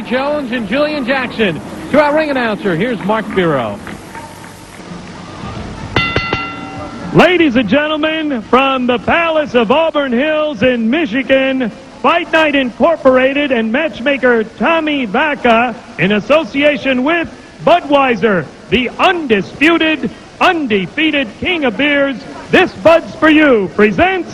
Jones and Julian Jackson. To our ring announcer, here's Mark Biro. Ladies and gentlemen, from the Palace of Auburn Hills in Michigan, Fight Night Incorporated and matchmaker Tommy Vaca, in association with Budweiser, the undisputed, undefeated king of beers, this Bud's for You presents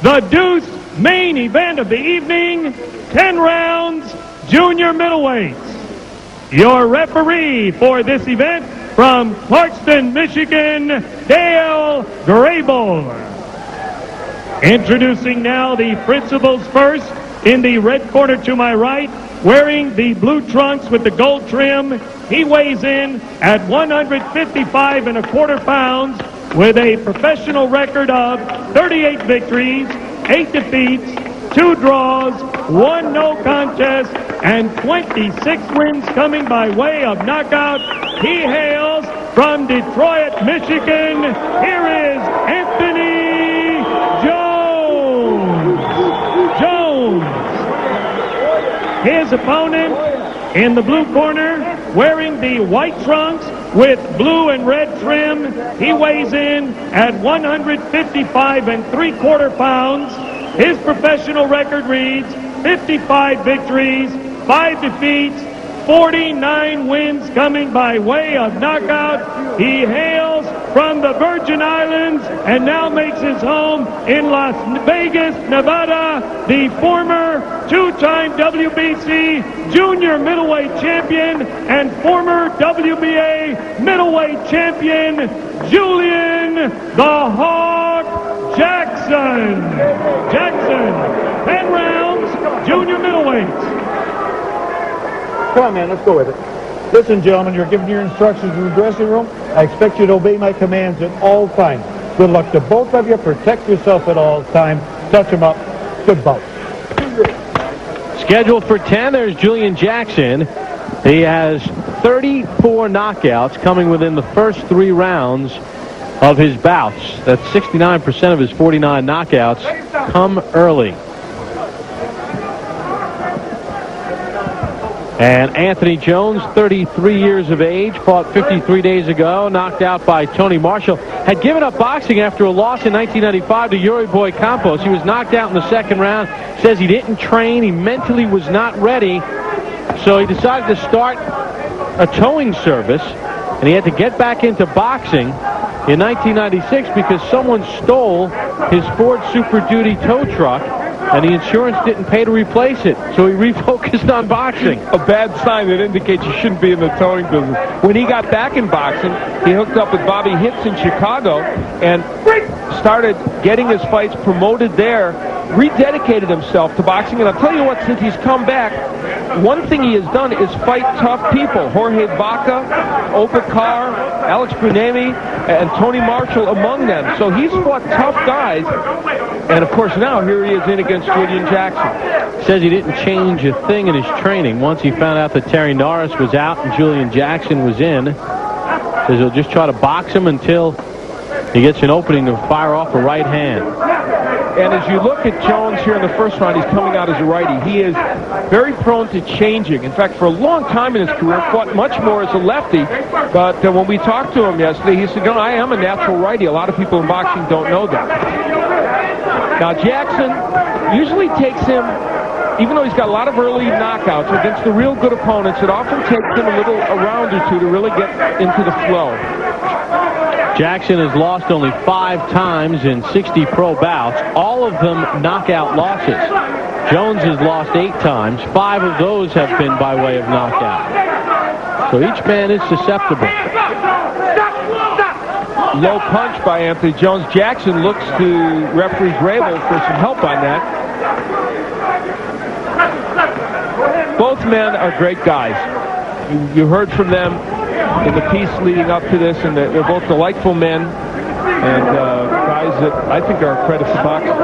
the Deuce main event of the evening, 10 rounds, junior middleweights. Your referee for this event from Clarkston, Michigan, Dale Grable. Introducing now the principals first. In the red corner to my right, wearing the blue trunks with the gold trim, he weighs in at 155 1/4 pounds with a professional record of 38 victories, 8 defeats, 2 draws, 1 no contest, and 26 wins coming by way of knockout. He hails from Detroit, Michigan. Here is Anthony Jones. His opponent in the blue corner, wearing the white trunks with blue and red trim, he weighs in at 155 3/4 pounds. His professional record reads 55 victories, 5 defeats, 49 wins coming by way of knockout. He hails from the Virgin Islands and now makes his home in Las Vegas, Nevada, the former 2-time WBC junior middleweight champion and former WBA middleweight champion, Julian the Hawk Jackson. 10 rounds, junior middleweights. Come on, man, let's go with it. Listen, gentlemen, you're giving your instructions in the dressing room. I expect you to obey my commands at all times. Good luck to both of you. Protect yourself at all times. Touch them up. Good bout. Scheduled for 10, there's Julian Jackson. He has 34 knockouts coming within the first 3 rounds of his bouts. That's 69% of his 49 knockouts come early. And Anthony Jones, 33 years of age, fought 53 days ago, knocked out by Tony Marshall. Had given up boxing after a loss in 1995 to Yuri Boy Campos. He was knocked out in the second round. Says he didn't train. He mentally was not ready. So he decided to start a towing service. And he had to get back into boxing in 1996 because someone stole his Ford Super Duty tow truck. And the insurance didn't pay to replace it, so he refocused on boxing. A bad sign that indicates you shouldn't be in the towing business. When he got back in boxing, he hooked up with Bobby Hitz in Chicago and started getting his fights promoted there, rededicated himself to boxing. And I'll tell you what, since he's come back, one thing he has done is fight tough people. Jorge Vaca, Opa Carr, Alex Brunemi, and Tony Marshall among them. So he's fought tough guys. And, of course, now here he is in against Julian Jackson. Says he didn't change a thing in his training. Once he found out that Terry Norris was out and Julian Jackson was in, says he'll just try to box him until he gets an opening to fire off a right hand. And as you look at Jones here in the first round, he's coming out as a righty. He is very prone to changing. In fact, for a long time in his career, fought much more as a lefty. But when we talked to him yesterday, he said, I am a natural righty. A lot of people in boxing don't know that. Now, Jackson usually takes him, even though he's got a lot of early knockouts against the real good opponents, it often takes him a round or two to really get into the flow. Jackson has lost only 5 times in 60 pro bouts, all of them knockout losses. Jones has lost 8 times. 5 of those have been by way of knockout. So each man is susceptible. Low punch by Anthony Jones. Jackson looks to referee Grable for some help on that. Both men are great guys. You heard from them in the piece leading up to this, and they're both delightful men and guys that I think are a credit to boxing.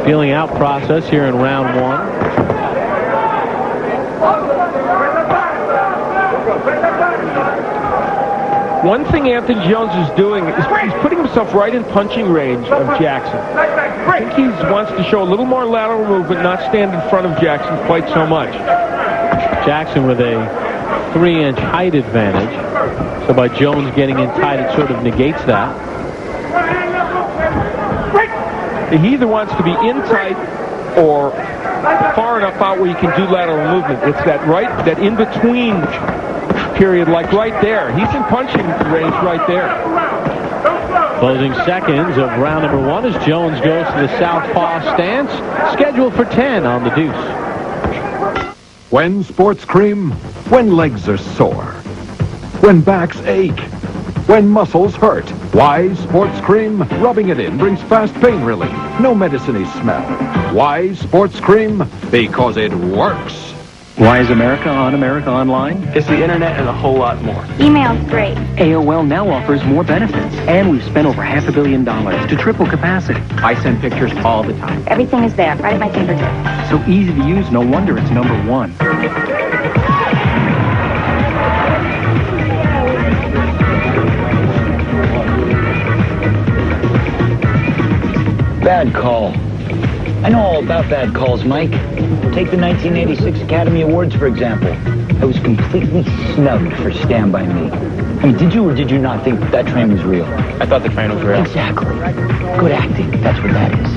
Feeling out process here in round 1. One thing Anthony Jones is doing is he's putting himself right in punching range of Jackson. I think he wants to show a little more lateral movement, not stand in front of Jackson quite so much. Jackson with a 3-inch height advantage. So by Jones getting in tight, it sort of negates that. He either wants to be in tight or far enough out where you can do lateral movement. It's that in-between period, like right there. He's in punching range right there. Closing seconds of round number 1 as Jones goes to the southpaw stance, scheduled for 10 on the deuce. When sports cream, when legs are sore, when backs ache, when muscles hurt. Wise Sports Cream, rubbing it in brings fast pain relief. No medicine-y smell. Wise Sports Cream, because it works. Why is America on America Online? It's the internet and a whole lot more. Email's great. AOL now offers more benefits. And we've spent over $500 million to triple capacity. I send pictures all the time. Everything is there, right at my fingertips. So easy to use, no wonder it's #1. Bad call. I know all about bad calls, Mike. Take the 1986 Academy Awards, for example. I was completely snubbed for Stand By Me. I mean, did you or did you not think that train was real? I thought the train was real. Exactly. Good acting. That's what that is.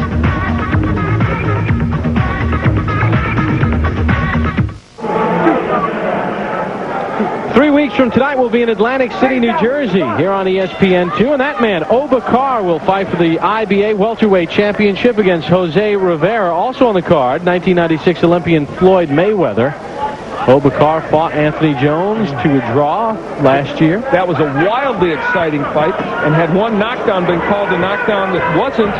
3 weeks from tonight, we'll be in Atlantic City, New Jersey, here on ESPN2. And that man, Obakar, will fight for the IBA welterweight championship against Jose Rivera. Also on the card, 1996 Olympian Floyd Mayweather. Obakar fought Anthony Jones to a draw last year. That was a wildly exciting fight, and had one knockdown been called a knockdown that wasn't,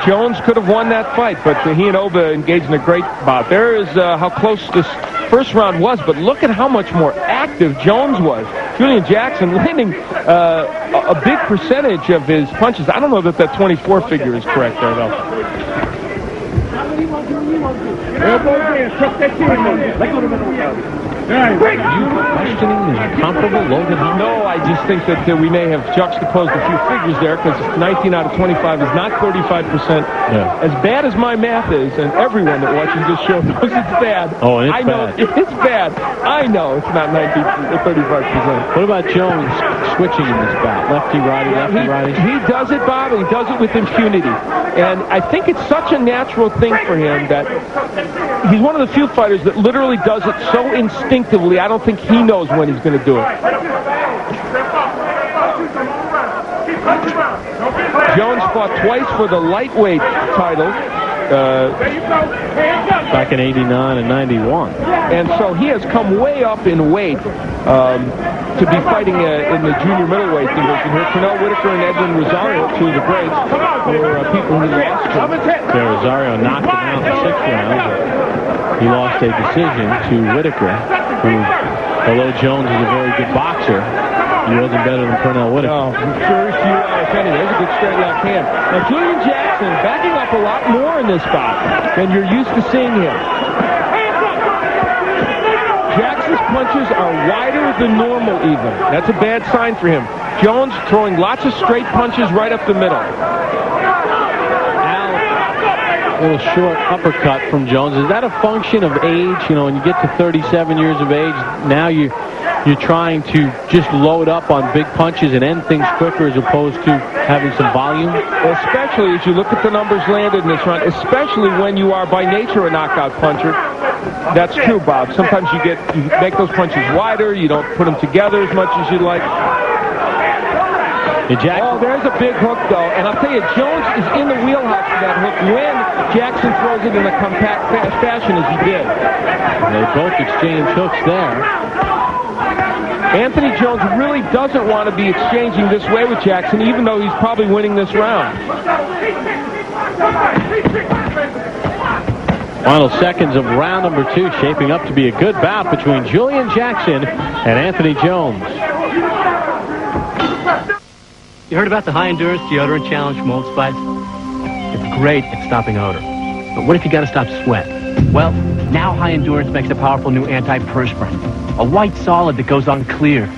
Jones could have won that fight, but he and Oba engaged in a great bout. There is how close this first round was, but look at how much more active Jones was. Julian Jackson landing a big percentage of his punches. I don't know that 24 figure is correct there, though. Are you questioning the comparable Logan Hall? No, I just think that we may have juxtaposed a few figures there, because 19 out of 25 is not 35%. Yeah. As bad as my math is, and everyone that watches this show knows it's bad. Oh, and it's I know bad. it's bad. I know it's not 35%. What about Jones switching in this bout? Lefty, righty, lefty, righty? He does it, Bob, and he does it with impunity. And I think it's such a natural thing for him that he's one of the few fighters that literally does it so instinctively, I don't think he knows when he's going to do it. Jones fought twice for the lightweight title. Back in 89 and 91. And so he has come way up in weight to be fighting in the junior middleweight division here. Pernell Whitaker and Edwin Rosario, two of the greats, were people who lost to him. Yeah, Rosario knocked him out in the 6th round. He lost a decision to Whitaker, who, although Jones is a very good boxer, he wasn't better than Pernell Whitaker. No, very few out, if any. There's a good straight left hand. Now, Julian Jackson backing up a lot more in this bout than you're used to seeing him. Jackson's punches are wider than normal even. That's a bad sign for him. Jones throwing lots of straight punches right up the middle. A little short uppercut from Jones. Is that a function of age? You know, when you get to 37 years of age, now you're trying to just load up on big punches and end things quicker as opposed to having some volume? Especially as you look at the numbers landed in this round, especially when you are by nature a knockout puncher. That's true, Bob. Sometimes you make those punches wider, you don't put them together as much as you'd like. Oh, there's a big hook, though. And I'll tell you, Jones is in the wheelhouse for that hook when Jackson throws it in a compact fashion as he did. They both exchange hooks there. Anthony Jones really doesn't want to be exchanging this way with Jackson, even though he's probably winning this round. Final seconds of round number 2, shaping up to be a good bout between Julian Jackson and Anthony Jones. You heard about the high-endurance deodorant challenge from Old Spice? It's great at stopping odor. But what if you got to stop sweat? Well, now High Endurance makes a powerful new anti-perspirant. A white solid that goes on clear.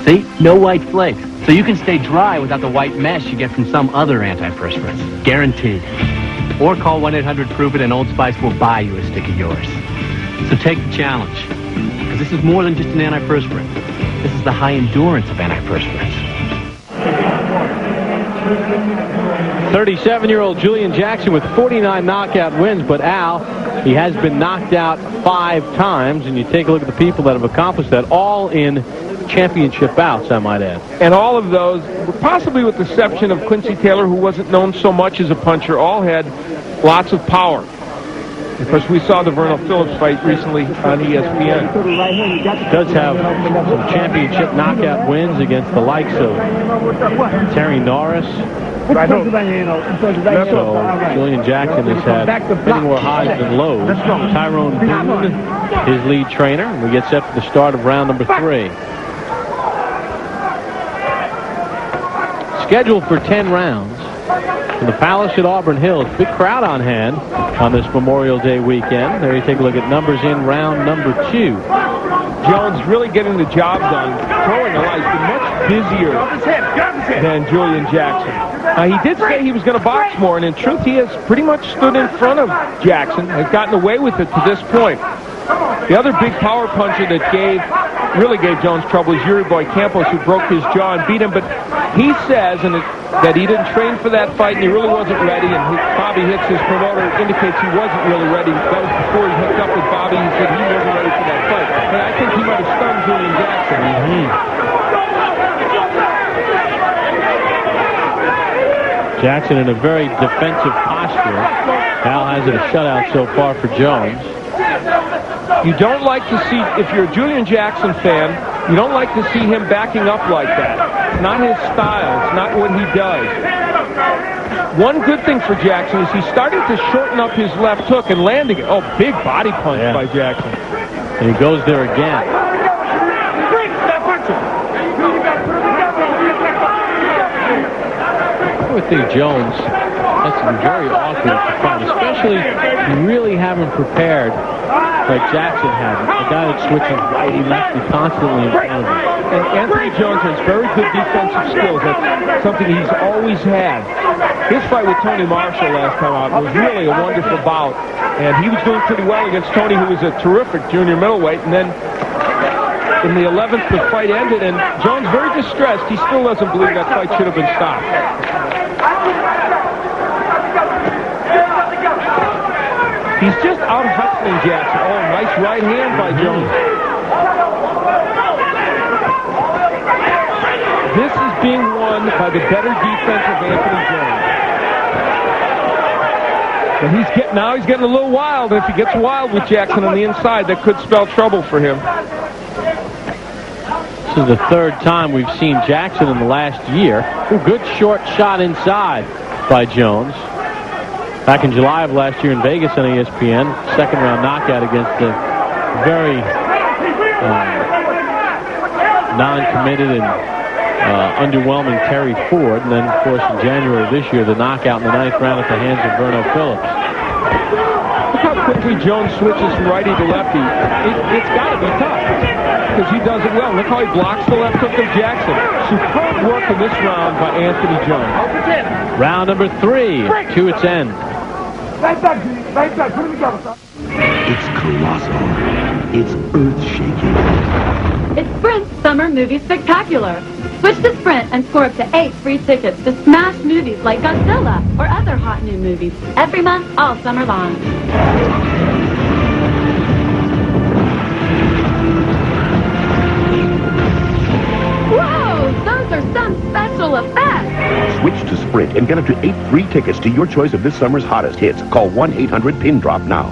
See? No white flakes. So you can stay dry without the white mesh you get from some other antiperspirants. Guaranteed. Or call 1-800-PROVE-IT and Old Spice will buy you a stick of yours. So take the challenge. Because this is more than just an antiperspirant. This is the high endurance of antiperspirants. 37-year-old Julian Jackson with 49 knockout wins, but Al, he has been knocked out 5 times, and you take a look at the people that have accomplished that, all in championship bouts, I might add. And all of those, possibly with the exception of Quincy Taylor, who wasn't known so much as a puncher, all had lots of power. Of course, we saw the Verno Phillips fight recently on ESPN. Does have some championship knockout wins against the likes of Terry Norris. So Julian Jackson has had many more highs than lows. Tyrone Boone, his lead trainer. And we get set for the start of round number 3. Scheduled for 10 rounds. In the Palace at Auburn Hills. Big crowd on hand on this Memorial Day weekend. There you take a look at numbers in round number 2. Jones really getting the job done. Throwing a lot. He's been much busier than Julian Jackson. He did say he was going to box more, and in truth, he has pretty much stood in front of Jackson, has gotten away with it to this point. The other big power puncher that really gave Jones trouble is Yuri Boy Campos, who broke his jaw and beat him, but he says that he didn't train for that fight and he really wasn't ready, and Bobby Hicks, his promoter, indicates he wasn't really ready. That was before he hooked up with Bobby. He said he wasn't ready for that fight. But I think he might have stunned Julian Jackson. Jackson in a very defensive posture. Al has it a shutout so far for Jones. You don't like to see, if you're a Julian Jackson fan, you don't like to see him backing up like that. It's not his style. It's not what he does. One good thing for Jackson is he's starting to shorten up his left hook and landing it. Oh, big body punch by Jackson. And he goes there again. I would think Jones, that's very awkward to fight, especially you really haven't prepared like Jackson had. A guy that switches righty lefty constantly in front of him. And Anthony Jones has very good defensive skills. That's something he's always had. His fight with Tony Marshall last time out was really a wonderful bout. And he was doing pretty well against Tony, who was a terrific junior middleweight. And then in the 11th, the fight ended, and Jones very distressed. He still doesn't believe that fight should have been stopped. He's just out hustling Jackson. Oh, nice right hand by Jones. This is being won by the better defense of Anthony Jones. And he's getting a little wild. And if he gets wild with Jackson on the inside, that could spell trouble for him. This is the 3rd time we've seen Jackson in the last year. A good short shot inside by Jones. Back in July of last year in Vegas on ESPN, second round knockout against the very non-committed and underwhelming Terry Ford. And then, of course, in January of this year, the knockout in the 9th round at the hands of Verno Phillips. Look how quickly Jones switches from righty to lefty. It's got to be tough because he does it well. Look how he blocks the left hook of Jackson. Superb work in this round by Anthony Jones. Round number 3 to its end. It's colossal. It's earth-shaking. It's Sprint's Summer Movie Spectacular. Switch to Sprint and score up to 8 free tickets to smash movies like Godzilla or other hot new movies every month all summer long. Whoa! Those are some special effects! Switch to Sprint and get up to 8 free tickets to your choice of this summer's hottest hits. Call 1-800-PIN-DROP now.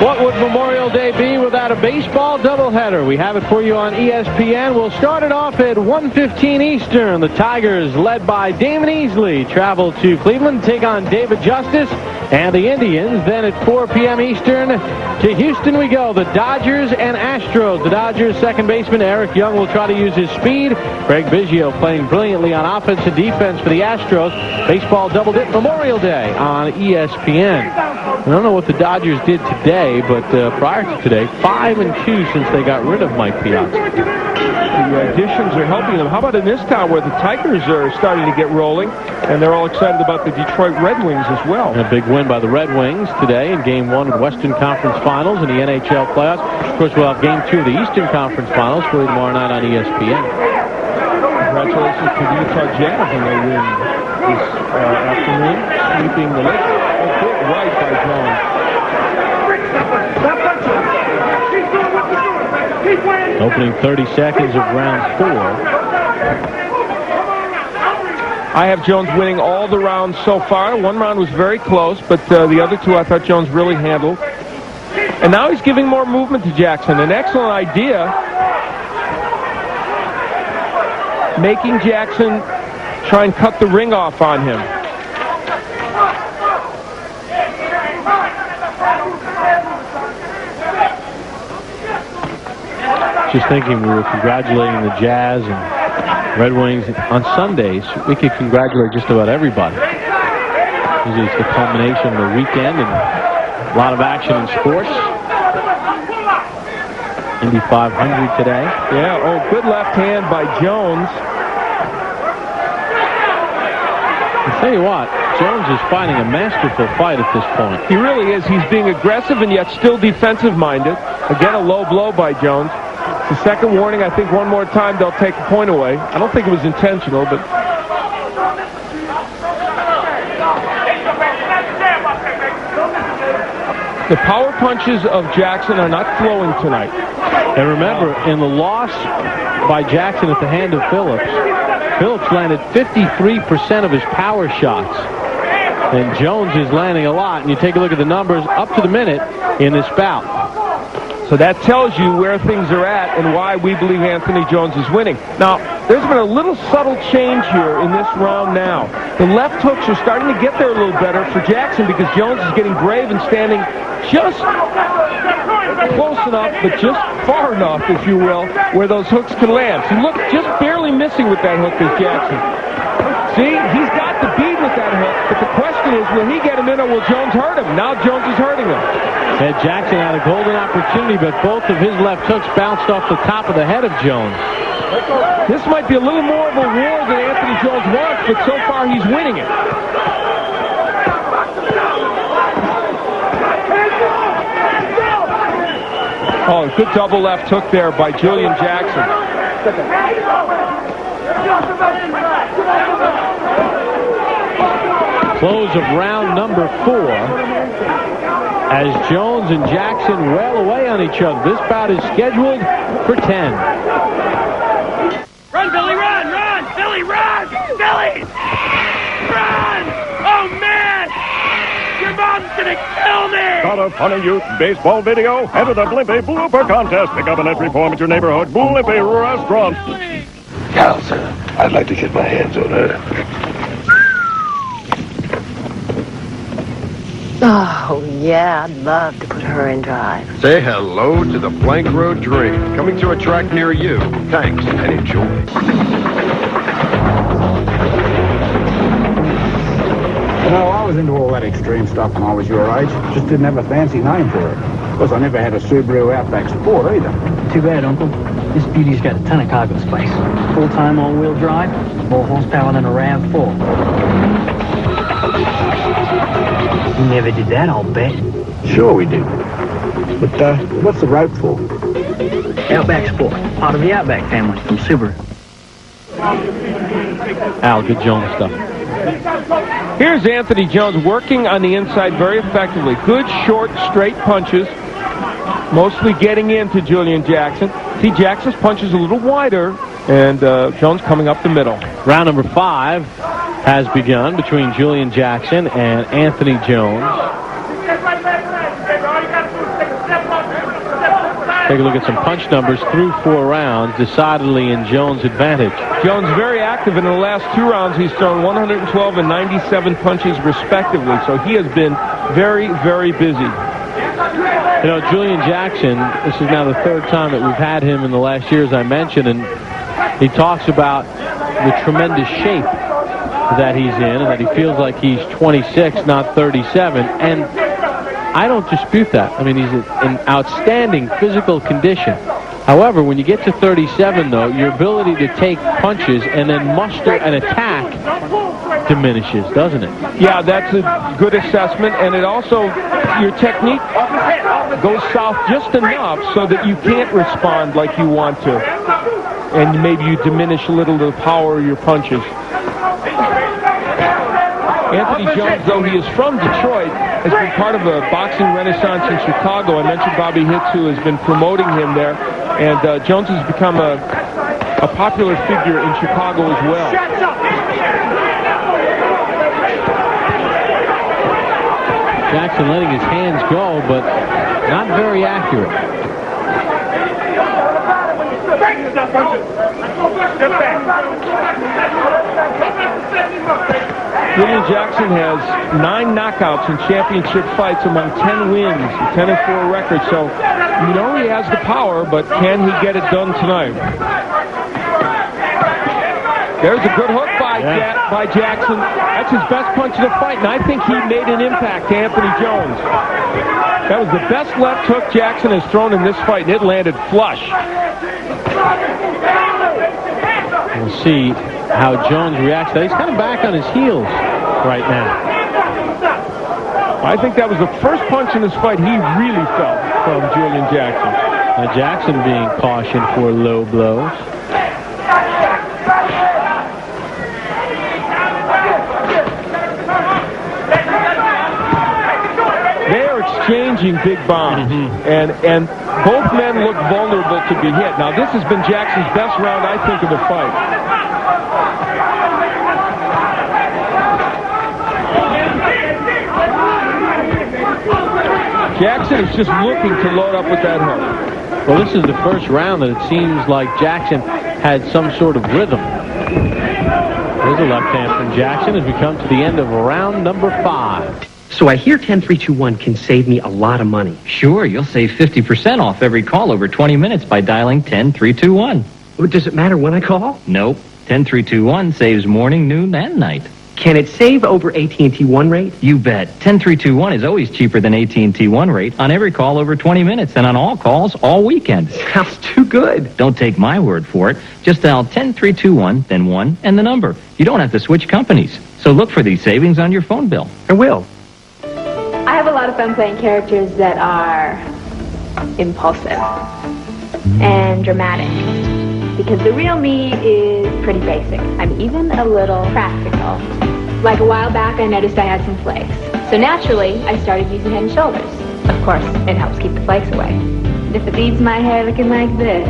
What would Memorial Day be without a baseball doubleheader? We have it for you on ESPN. We'll start it off at 1:15 Eastern. The Tigers, led by Damon Easley, travel to Cleveland, take on David Justice. And the Indians, then at 4 p.m. Eastern, to Houston we go. The Dodgers and Astros. The Dodgers second baseman Eric Young will try to use his speed. Greg Biggio playing brilliantly on offense and defense for the Astros. Baseball doubled it Memorial Day on ESPN. I don't know what the Dodgers did today, but prior to today, 5-2 since they got rid of Mike Piazza. The additions are helping them. How about in this town where the Tigers are starting to get rolling, and they're all excited about the Detroit Red Wings as well. And a big win by the Red Wings today in Game 1 of the Western Conference Finals in the NHL playoffs. Of course, we'll have Game 2 of the Eastern Conference Finals for tomorrow night on ESPN. Congratulations to the Utah Jazz on their win this afternoon, sweeping the Lakers. A big right by Jones. Opening 30 seconds of round 4. I have Jones winning all the rounds so far. One round was very close, but the other two I thought Jones really handled. And now he's giving more movement to Jackson. An excellent idea. Making Jackson try and cut the ring off on him. Just thinking, we were congratulating the Jazz and Red Wings. On Sundays, we could congratulate just about everybody. It's the culmination of the weekend and a lot of action in sports. Indy 500 today. Yeah, oh, good left hand by Jones. I'll tell you what, Jones is fighting a masterful fight at this point. He really is. He's being aggressive and yet still defensive-minded. Again, a low blow by Jones. The second warning, I think one more time they'll take a point away. I don't think it was intentional, but... The power punches of Jackson are not flowing tonight. And remember, in the loss by Jackson at the hand of Phillips, Phillips landed 53% of his power shots. And Jones is landing a lot. And you take a look at the numbers up to the minute in this bout. So that tells you where things are at and why we believe Anthony Jones is winning. Now, there's been a little subtle change here in this round now. The left hooks are starting to get there a little better for Jackson because Jones is getting brave and standing just close enough, but just far enough, if you will, where those hooks can land. So look, just barely missing with that hook is Jackson. See, he's got the bead with that hook, but the question is, will he get him in or will Jones hurt him? Now Jones is hurting him. Ed Jackson had a golden opportunity, but both of his left hooks bounced off the top of the head of Jones. This might be a little more of a war than Anthony Jones wants, but so far he's winning it. Oh, good double left hook there by Julian Jackson. Close of round number 4 as Jones and Jackson rail away on each other. This bout is scheduled for 10. Run, Billy, run! Run! Billy, run! Billy! Run! Oh, man! Your mom's gonna kill me! Got a funny youth baseball video? Enter the Blimpie Blooper Contest. Pick up an entry form at your neighborhood Blimpie restaurant. Cal, sir, I'd like to get my hands on her. Oh, yeah, I'd love to put her in drive. Say hello to the Blank Road Dream, coming to a track near you. Thanks, and enjoy. You know, I was into all that extreme stuff when I was your age. Just didn't have a fancy name for it. Of course, I never had a Subaru Outback Sport either. Too bad, Uncle. This beauty's got a ton of cargo space. Full-time all-wheel drive, more horsepower than a RAV4. You never did that, I'll bet. Sure we did. But, what's the rope for? Outback Sport, part of the Outback family from Subaru. Al, good Jones stuff. Here's Anthony Jones working on the inside very effectively. Good, short, straight punches, mostly getting into Julian Jackson. See, Jackson's punch is a little wider, and Jones coming up the middle. Round number 5 has begun between Julian Jackson and Anthony Jones. Take a look at some punch numbers through 4 rounds, decidedly in Jones' advantage. Jones very active in the last 2 rounds. He's thrown 112 and 97 punches respectively, so he has been very, very busy. You know, Julian Jackson, this is now the third time that we've had him in the last year, as I mentioned, and he talks about the tremendous shape that he's in and that he feels like he's 26, not 37. And I don't dispute that. I mean, he's in outstanding physical condition. However, when you get to 37, though, your ability to take punches and then muster an attack diminishes, doesn't it? Yeah, that's a good assessment, and it also, your technique goes south just enough so that you can't respond like you want to, and maybe you diminish a little the power of your punches. Anthony Jones, though he is from Detroit, has been part of a boxing renaissance in Chicago. I mentioned Bobby Hitz, who has been promoting him there, and Jones has become a popular figure in Chicago as well. Jackson letting his hands go, but not very accurate. Julian Jackson has 9 knockouts in championship fights among 10 wins, a 10-4 record. So, you know he has the power, but can he get it done tonight? There's a good hook by Jackson. That's his best punch of the fight, and I think he made an impact to Anthony Jones. That was the best left hook Jackson has thrown in this fight, and it landed flush. We'll see how Jones reacts. He's kind of back on his heels right now. I think that was the first punch in this fight he really felt from Julian Jackson. Now Jackson being cautioned for low blows. They're exchanging big bombs, and both men look vulnerable to be hit. Now, this has been Jackson's best round, I think, of the fight. Jackson is just looking to load up with that hook. Well, this is the first round that it seems like Jackson had some sort of rhythm. There's a left hand from Jackson as we come to the end of round number 5. So I hear 10321 can save me a lot of money. Sure, you'll save 50% off every call over 20 minutes by dialing 10321. Well, does it matter when I call? Nope. 10321 saves morning, noon, and night. Can it save over AT&T One rate? You bet. 10321 is always cheaper than AT&T One rate on every call over 20 minutes and on all calls all weekend. Sounds too good. Don't take my word for it. Just dial 10321, then 1, and the number. You don't have to switch companies. So look for these savings on your phone bill. I will. I have a lot of fun playing characters that are impulsive and dramatic, because the real me is pretty basic. I'm even a little practical. Like a while back, I noticed I had some flakes. So naturally, I started using Head & Shoulders. Of course, it helps keep the flakes away. And if it leaves my hair looking like this,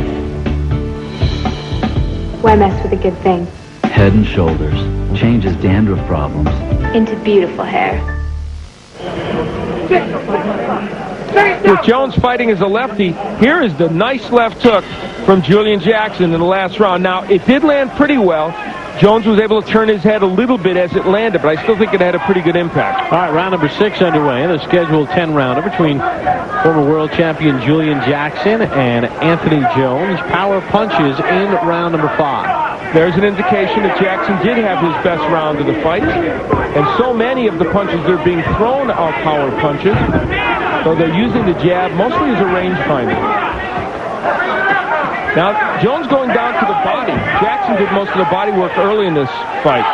why mess with a good thing? Head & Shoulders changes dandruff problems Into beautiful hair. With Jones fighting as a lefty, here is the nice left hook from Julian Jackson in the last round. Now, it did land pretty well. Jones was able to turn his head a little bit as it landed, but I still think it had a pretty good impact. All right, round number 6 underway in a scheduled 10-rounder between former world champion Julian Jackson and Anthony Jones. Power punches in round number 5. There's an indication that Jackson did have his best round of the fight, and so many of the punches that are being thrown are power punches, though they're using the jab mostly as a rangefinder. Now, Jones going down to the body. Jackson did most of the body work early in this fight.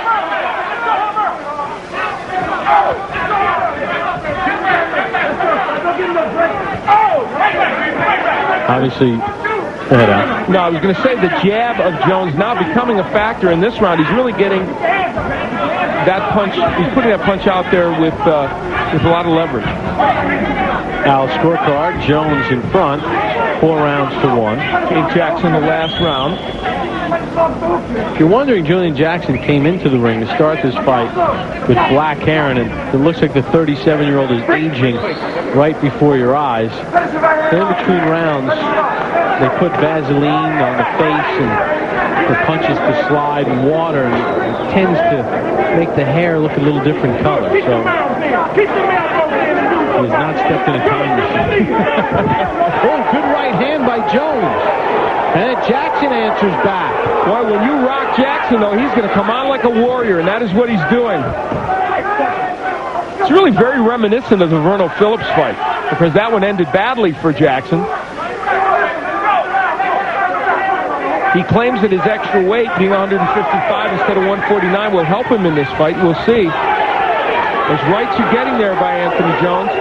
Obviously, go ahead, Al. No, I was going to say the jab of Jones now becoming a factor in this round. He's really getting that punch. He's putting that punch out there with a lot of leverage. Al, scorecard, Jones in front, 4 rounds to 1. King Jackson the last round. If you're wondering, Julian Jackson came into the ring to start this fight with black hair, and it looks like the 37-year-old is aging right before your eyes. Then in between rounds, they put Vaseline on the face and the punches to slide in water, and it tends to make the hair look a little different color. So has not stepped in a time machine. Oh, good right hand by Jones. And Jackson answers back. Boy, when you rock Jackson, though, he's going to come on like a warrior, and that is what he's doing. It's really very reminiscent of the Verno Phillips fight, because that one ended badly for Jackson. He claims that his extra weight, being 155 instead of 149, will help him in this fight. We'll see. Those rights are getting there by Anthony Jones.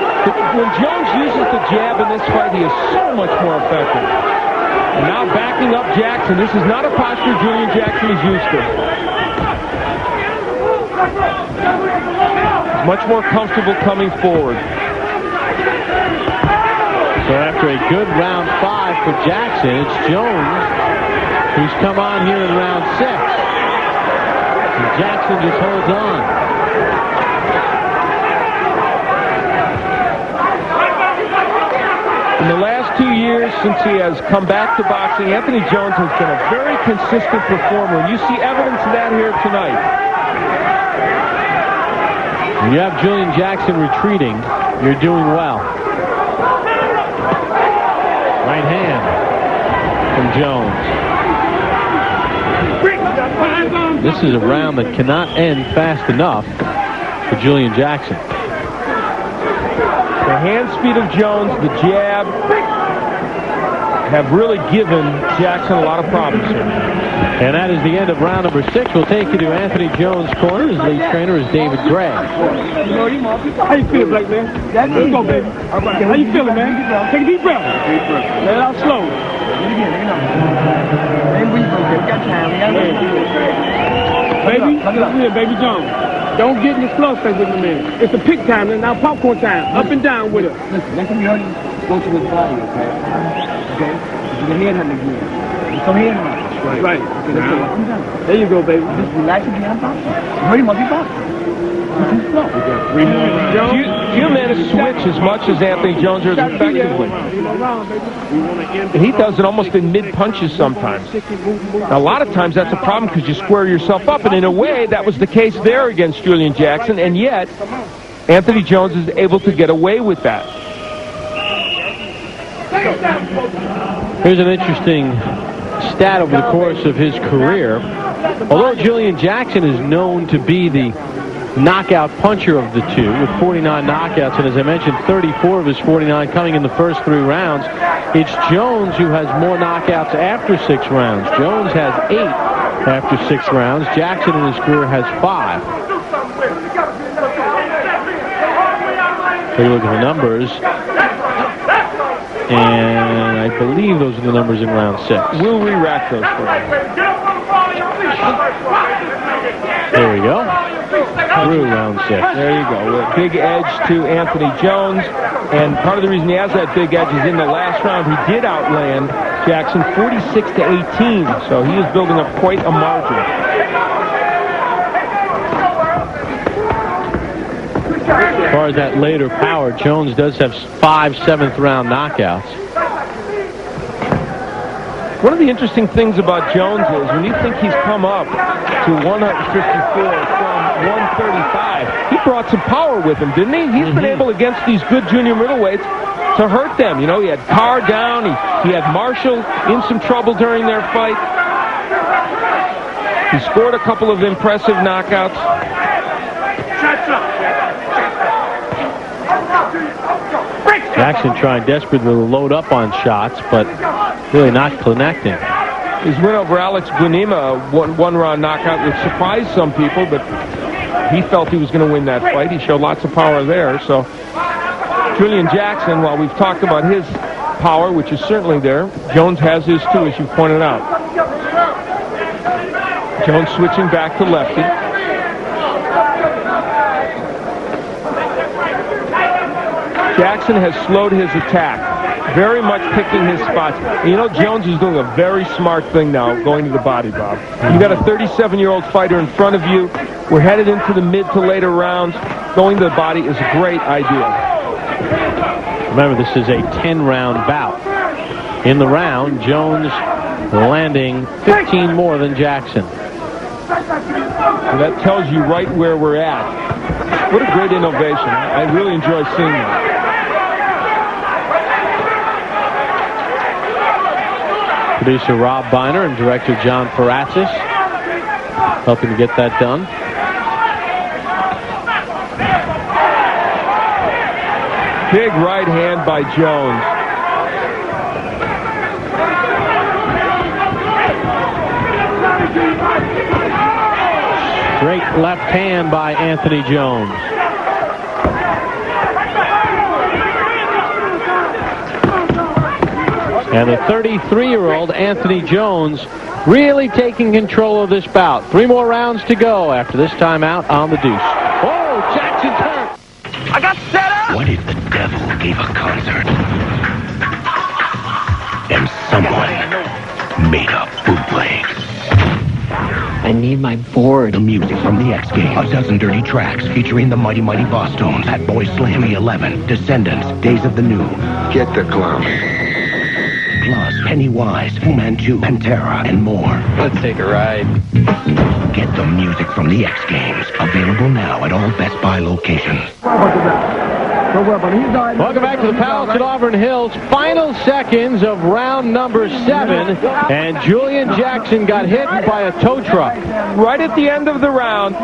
When Jones uses the jab in this fight, he is so much more effective. And now backing up Jackson. This is not a posture Julian Jackson is used to. He's much more comfortable coming forward. So after a good round 5 for Jackson, it's Jones who's come on here in round 6. And Jackson just holds on. In the last 2 years since he has come back to boxing, Anthony Jones has been a very consistent performer, and you see evidence of that here tonight. When you have Julian Jackson retreating, you're doing well. Right hand from Jones. This is a round that cannot end fast enough for Julian Jackson. The hand speed of Jones, the jab, have really given Jackson a lot of problems here. And that is the end of round number 6. We'll take you to Anthony Jones' corner. His lead trainer is David Gray. How you feeling, black man? Let's go, baby. How you feeling, man? Take a deep breath. Let it out slow. Baby, listen here, Baby Jones. Don't get in this close face with me, man. It's the pick time and now popcorn time. Up and down with it. Listen, next time you heard him, go to his body, okay? Okay? It's the head hunting again. It's some head hunting. Right. Okay, let's go up and down. There you go, baby. Just relax again, I'm boxing. You heard him, I'll be boxing. Few men switch as much as Anthony Jones does effectively. And he does it almost in mid-punches sometimes. Now, a lot of times that's a problem because you square yourself up, and in a way that was the case there against Julian Jackson, and yet Anthony Jones is able to get away with that. Here's an interesting stat over the course of his career. Although Julian Jackson is known to be the knockout puncher of the two with 49 knockouts, and as I mentioned, 34 of his 49 coming in the first 3 rounds, it's Jones who has more knockouts after 6 rounds. Jones has 8 after 6 rounds. Jackson in his career has 5. Take a look at the numbers, and I believe those are the numbers in round 6. We'll re-rack those for you. There we go. Through round 6. There you go. A big edge to Anthony Jones. And part of the reason he has that big edge is in the last round he did outland Jackson 46-18. So he is building up quite a margin. As far as that later power, Jones does have 5 7th-round knockouts. One of the interesting things about Jones is when you think he's come up to 154 from 135, he brought some power with him, didn't he? He's been able against these good junior middleweights to hurt them. You know, he had Carr down. He had Marshall in some trouble during their fight. He scored a couple of impressive knockouts. Jackson trying desperately to load up on shots, but really not connecting. His win over Alex Bunima, one-round knockout, which surprised some people, but he felt he was going to win that fight. He showed lots of power there. So Julian Jackson, while we've talked about his power, which is certainly there, Jones has his too, as you pointed out. Jones switching back to lefty. Jackson has slowed his attack, very much picking his spots. And you know, Jones is doing a very smart thing now, going to the body, Bob. You got a 37-year-old fighter in front of you. We're headed into the mid to later rounds. Going to the body is a great idea. Remember, this is a 10-round bout. In the round, Jones landing 15 more than Jackson. So that tells you right where we're at. What a great innovation. I really enjoy seeing that. Producer Rob Biner and director John Paratzis helping to get that done. Big right hand by Jones. Great left hand by Anthony Jones. And the 33-year-old Anthony Jones really taking control of this bout. 3 more rounds to go after this timeout on the deuce. Oh, Jackson turned. I got set up! What if the devil gave a concert? And someone made a bootleg? I need my board. The music from the X Games. A dozen dirty tracks featuring the Mighty Mighty Bosstones, Fat Boy Slim, 11, Descendants, Days of the New. Get the clown. Plus Pennywise, Fu Manchu, Pantera, and more. Let's take a ride. Get the music from the X Games. Available now at all Best Buy locations. Welcome back to the Palace at Auburn Hills. Final seconds of round number 7. And Julian Jackson got hit by a tow truck. Right at the end of the round,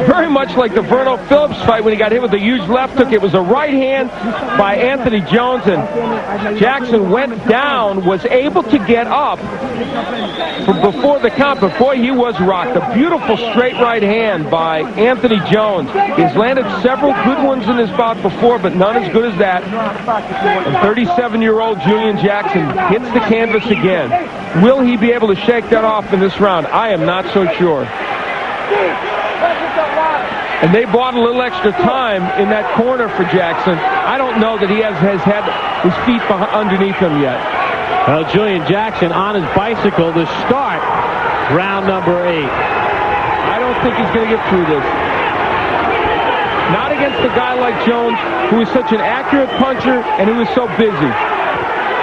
very much like the Verno Phillips fight when he got hit with a huge left hook. It was a right hand by Anthony Jones, and Jackson went down, was able to get up before the count, but boy, he was rocked. A beautiful straight right hand by Anthony Jones. He's landed several good ones in this bout before, but none as good as that. And 37-year-old Julian Jackson hits the canvas again. Will he be able to shake that off in this round? I am not so sure. And they bought a little extra time in that corner for Jackson. I don't know that he has had his feet underneath him yet. Well, Julian Jackson on his bicycle to start round number 8. I don't think he's going to get through this. Not against a guy like Jones, who is such an accurate puncher and who is so busy.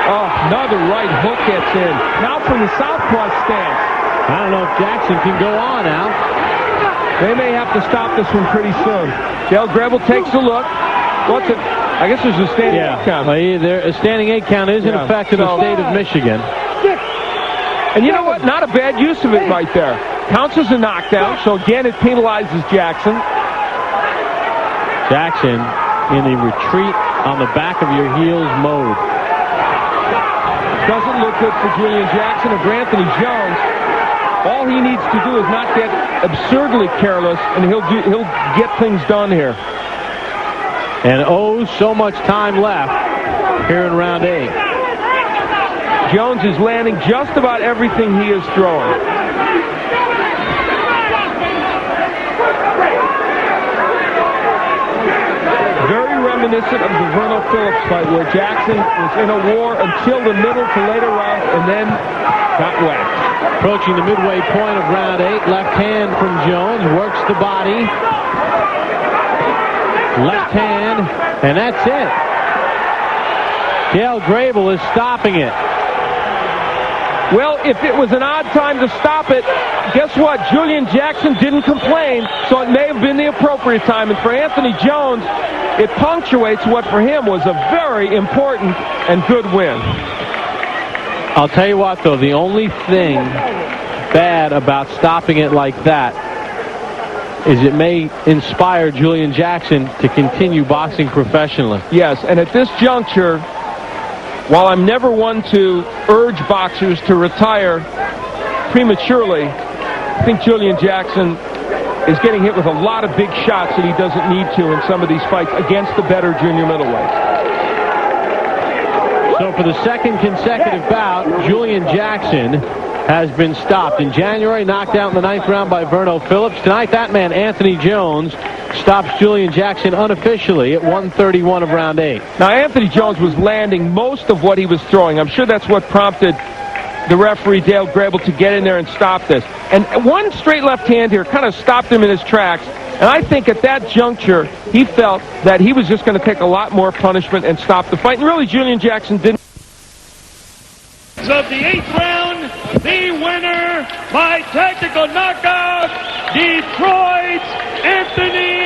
Oh, another right hook gets in. Now from the southpaw stance. I don't know if Jackson can go on now. They may have to stop this one pretty soon. Dale Grebel takes a look. What's it? I guess there's a standing 8 count. Well, a standing 8 count is in effect in the state of Michigan. And you know what? Not a bad use of it right there. Counts as a knockdown, so again it penalizes Jackson. Jackson in the retreat on the back of your heels mode. Doesn't look good for Julian Jackson or for Anthony Jones. All he needs to do is not get absurdly careless, and he'll get things done here. And oh, so much time left here in round 8. Jones is landing just about everything he is throwing. Very reminiscent of the Verno Phillips fight, where Jackson was in a war until the middle to later round and then got whacked. Approaching the midway point of round 8, left hand from Jones, works the body. Left hand, and that's it. Dale Grebel is stopping it. Well, if it was an odd time to stop it, guess what? Julian Jackson didn't complain, so it may have been the appropriate time. And for Anthony Jones, it punctuates what for him was a very important and good win. I'll tell you what, though, the only thing bad about stopping it like that is it may inspire Julian Jackson to continue boxing professionally. Yes, and at this juncture, while I'm never one to urge boxers to retire prematurely, I think Julian Jackson is getting hit with a lot of big shots that he doesn't need to in some of these fights against the better junior middleweights. So for the second consecutive bout, Julian Jackson has been stopped. In January, knocked out in the 9th round by Verno Phillips. Tonight, that man, Anthony Jones, stops Julian Jackson unofficially at 131 of round 8. Now, Anthony Jones was landing most of what he was throwing. I'm sure that's what prompted the referee, Dale Grebel, to get in there and stop this. And one straight left hand here kind of stopped him in his tracks. And I think at that juncture, he felt that he was just going to take a lot more punishment and stop the fight. And really, Julian Jackson didn't. Of the 8th round, the winner by technical knockout, Detroit's Anthony